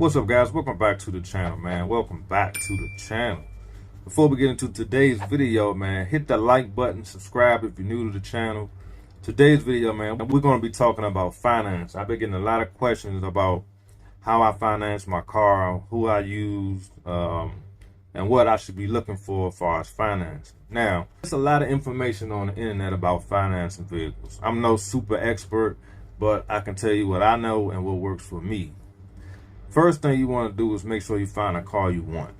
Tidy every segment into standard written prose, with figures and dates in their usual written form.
What's up, guys? Welcome back to the channel, man. Welcome back to the channel. Before we get into today's video, man, hit the like button, subscribe if you're new to the channel. Today's video, man, we're going to be talking about finance. I've been getting a lot of questions about how I finance my car, who I use, and what I should be looking for as far as finance. Now, there's a lot of information on the internet about financing vehicles. I'm no super expert, but I can tell you what I know and what works for me. First thing you want to do is make sure you find a car you want.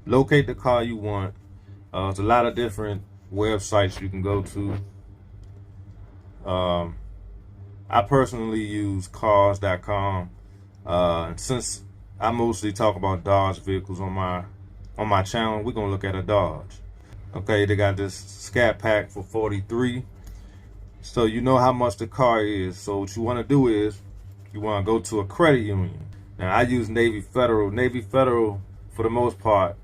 Locate the car you want. There's a lot of different websites you can go to. I personally use cars.com. Since I mostly talk about Dodge vehicles on my channel, we're gonna look at a Dodge. Okay, they got this Scat Pack for $43. So you know how much the car is. So what you want to do is you want to go to a credit union. Now, I use Navy Federal. Navy Federal, for the most part,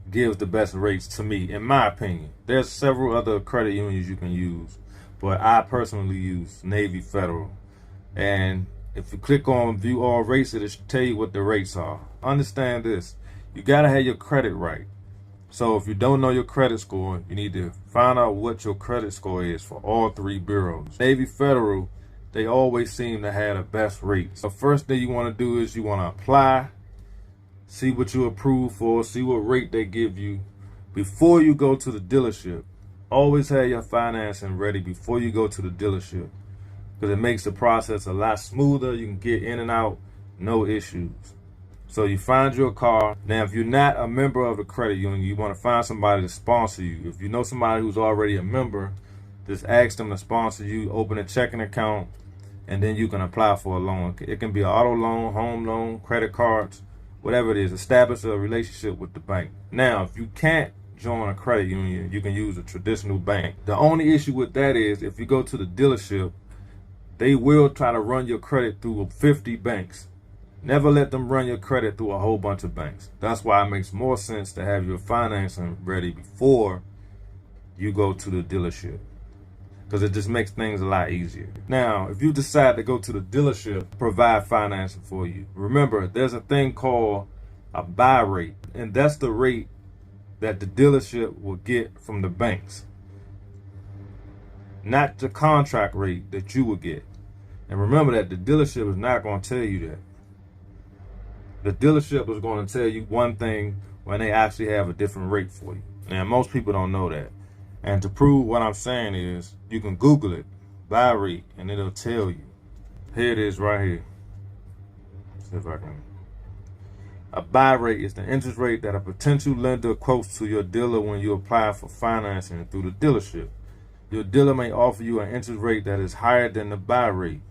gives the best rates to me, in my opinion. There's several other credit unions you can use, but I personally use Navy Federal. And if you click on View All Rates, it'll tell you what the rates are. Understand this. You got to have your credit right. So if you don't know your credit score, you need to find out what your credit score is for all three bureaus. Navy Federal, they always seem to have the best rates. The first thing you want to do is you want to apply, see what you approve for, see what rate they give you. Before you go to the dealership, always have your financing ready before you go to the dealership, because it makes the process a lot smoother. You can get in and out, no issues. So you find your car. Now, if you're not a member of the credit union, you want to find somebody to sponsor you. If you know somebody who's already a member, just ask them to sponsor you, open a checking account, and then you can apply for a loan. It can be an auto loan, home loan, credit cards, whatever it is. Establish a relationship with the bank. Now, if you can't join a credit union, you can use a traditional bank. The only issue with that is if you go to the dealership, they will try to run your credit through 50 banks. Never let them run your credit through a whole bunch of banks. That's why it makes more sense to have your financing ready before you go to the dealership, because it just makes things a lot easier. Now, if you decide to go to the dealership, provide financing for you. Remember, there's a thing called a buy rate, and that's the rate that the dealership will get from the banks, not the contract rate that you will get. And remember that the dealership is not going to tell you that. The dealership is going to tell you one thing when they actually have a different rate for you. Now, most people don't know that. And to prove what I'm saying is, you can Google it, buy rate, and it'll tell you. Here it is right here. Let's see if I can. A buy rate is the interest rate that a potential lender quotes to your dealer when you apply for financing through the dealership. Your dealer may offer you an interest rate that is higher than the buy rate.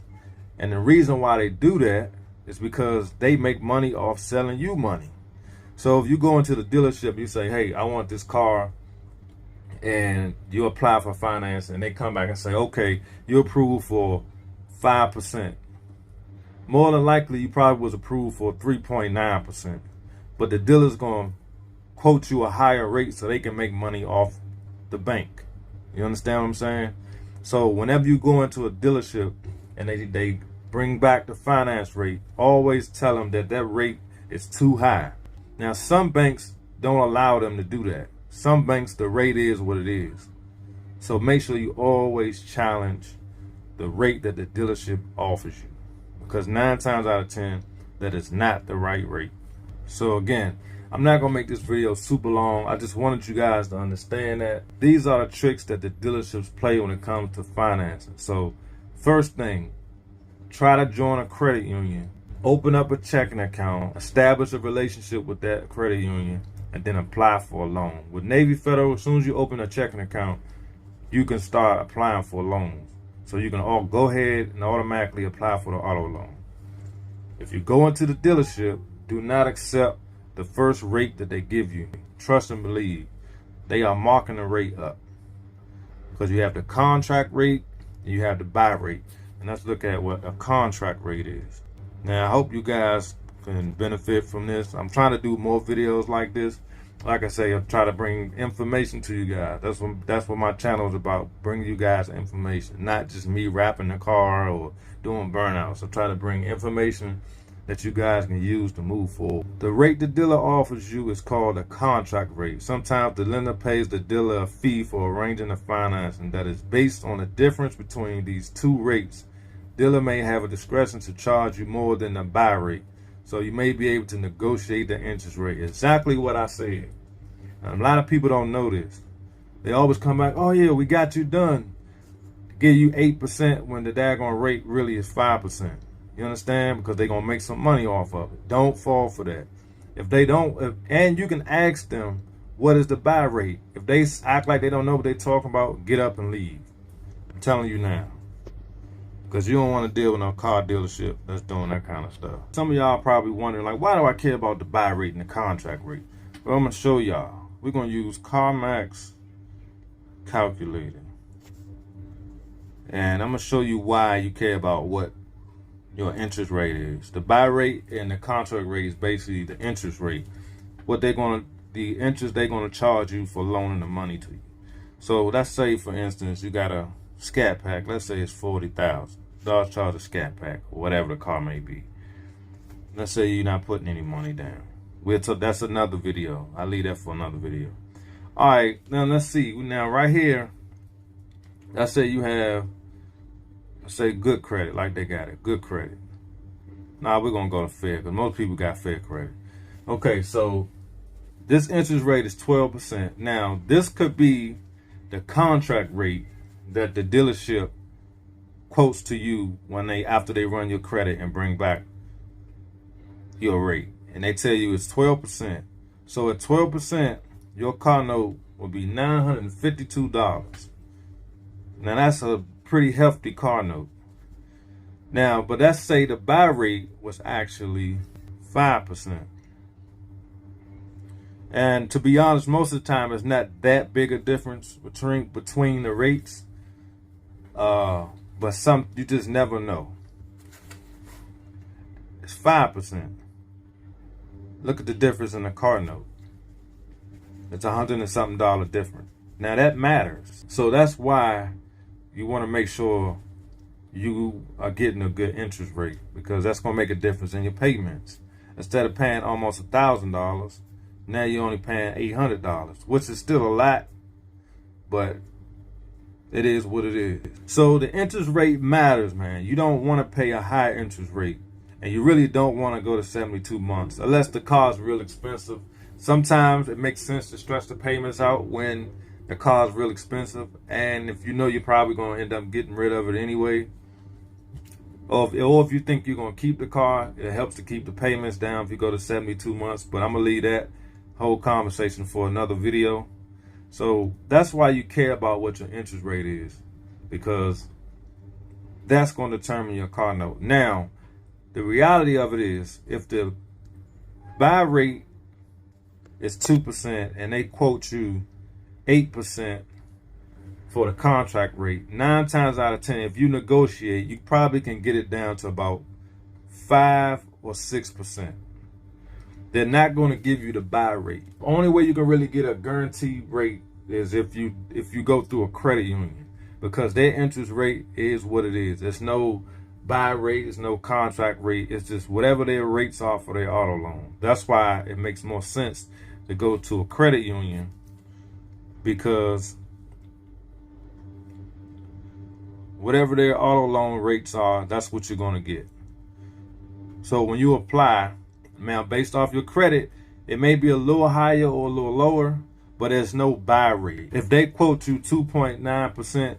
And the reason why they do that is because they make money off selling you money. So if you go into the dealership, you say, hey, I want this car, and you apply for finance, and they come back and say, okay, you're approved for 5%. More than likely, you probably was approved for 3.9%. But the dealer's going to quote you a higher rate so they can make money off the bank. You understand what I'm saying? So whenever you go into a dealership and they bring back the finance rate, always tell them that that rate is too high. Now, some banks don't allow them to do that. Some banks, the rate is what it is. So make sure you always challenge the rate that the dealership offers you, because 9 times out of 10, that is not the right rate. So again, I'm not going to make this video super long. I just wanted you guys to understand that these are the tricks that the dealerships play when it comes to financing. So first thing, try to join a credit union. Open up a checking account. Establish a relationship with that credit union, and then apply for a loan. With Navy Federal, as soon as you open a checking account, you can start applying for loans. So you can all go ahead and automatically apply for the auto loan. If you go into the dealership, do not accept the first rate that they give you. Trust and believe. They are marking the rate up, because you have the contract rate and you have the buy rate. And let's look at what a contract rate is. Now, I hope you guys can benefit from this. I'm trying to do more videos like this. Like I say, I'll try to bring information to you guys. That's what my channel is about, bringing you guys information, not just me rapping the car or doing burnouts. I try to bring information that you guys can use to move forward. The rate the dealer offers you is called a contract rate. Sometimes the lender pays the dealer a fee for arranging the financing that is based on the difference between these two rates. Dealer may have a discretion to charge you more than the buy rate, so you may be able to negotiate the interest rate. Exactly what I said. A lot of people don't know this. They always come back, oh yeah, we got you done. Give you 8% when the daggone rate really is 5%. You understand? Because they're going to make some money off of it. Don't fall for that. If they don't, and you can ask them, what is the buy rate? If they act like they don't know what they're talking about, get up and leave. I'm telling you now. Because you don't want to deal with no car dealership that's doing that kind of stuff. Some of y'all probably wondering, like, why do I care about the buy rate and the contract rate? Well, I'm going to show y'all. We're going to use CarMax calculator. And I'm going to show you why you care about what your interest rate is. The buy rate and the contract rate is basically the interest rate. The interest they're going to charge you for loaning the money to you. So let's say, for instance, you got a Scat Pack. Let's say it's $40,000. Dodge charge a Scat Pack or whatever the car may be. Let's say you're not putting any money down. That's another video. I'll leave that for another video. All right, now let's see. Now right here, let's say you have, let's say, good credit, like they got it, good credit. Now we're gonna go to fair because most people got fair credit. Okay, so this interest rate is 12%. Now this could be the contract rate that the dealership quotes to you when after they run your credit and bring back your rate, and they tell you it's 12%. So at 12%, your car note will be $952. Now that's a pretty hefty car note. Now, but let's say the buy rate was actually 5%. And to be honest, most of the time it's not that big a difference between the rates. But you just never know. It's 5%. Look at the difference in the car note. It's $100 and something different. Now that matters. So that's why you want to make sure you are getting a good interest rate, because that's going to make a difference in your payments. Instead of paying almost $1,000, now you're only paying $800, which is still a lot, but it is what it is. So the interest rate matters, man. You don't want to pay a high interest rate, and you really don't want to go to 72 months unless the car is real expensive. Sometimes it makes sense to stretch the payments out when the car is real expensive, and if you know you're probably going to end up getting rid of it anyway, or if you think you're going to keep the car, it helps to keep the payments down if you go to 72 months. But I'm going to leave that whole conversation for another video. So that's why you care about what your interest rate is, because that's going to determine your car note. Now, the reality of it is, if the buy rate is 2% and they quote you 8% for the contract rate, 9 times out of 10, if you negotiate, you probably can get it down to about 5 or 6%. They're not going to give you the buy rate. The only way you can really get a guaranteed rate is if you go through a credit union, because their interest rate is what it is. There's no buy rate, there's no contract rate. It's just whatever their rates are for their auto loan. That's why it makes more sense to go to a credit union, because whatever their auto loan rates are, that's what you're going to get. So when you apply, now based off your credit, it may be a little higher or a little lower, but there's no buy rate. If they quote you 2.9%,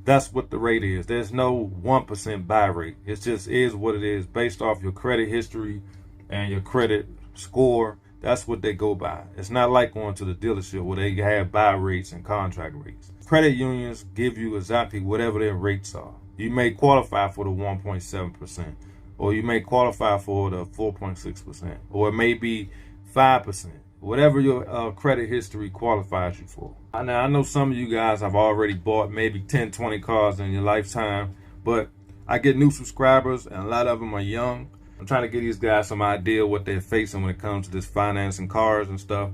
that's what the rate is. There's no 1% buy rate. It just is what it is based off your credit history and your credit score. That's what they go by. It's not like going to the dealership where they have buy rates and contract rates. Credit unions give you exactly whatever their rates are. You may qualify for the 1.7%, or you may qualify for the 4.6%, or it may be 5%. Whatever your credit history qualifies you for. Now, I know some of you guys have already bought maybe 10, 20 cars in your lifetime, but I get new subscribers, and a lot of them are young. I'm trying to give these guys some idea what they're facing when it comes to this financing cars and stuff.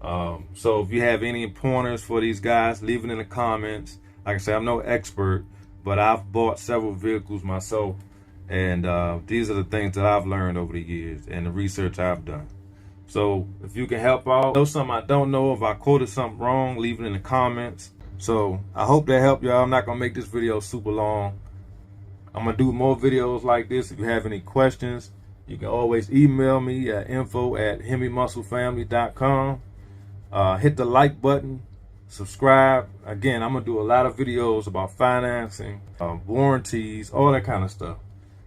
So if you have any pointers for these guys, leave it in the comments. Like I said, I'm no expert, but I've bought several vehicles myself, And these are the things that I've learned over the years and the research I've done. So if you can help out, know something I don't know, if I quoted something wrong, leave it in the comments. So I hope that helped y'all. I'm not going to make this video super long. I'm going to do more videos like this. If you have any questions, you can always email me at info@HemiMuscleFamily.com. Hit the like button, subscribe. Again, I'm going to do a lot of videos about financing, warranties, all that kind of stuff.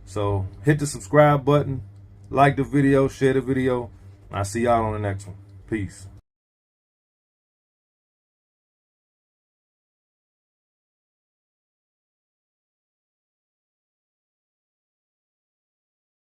So hit the subscribe button, like the video, share the video. I'll see y'all on the next one. Peace.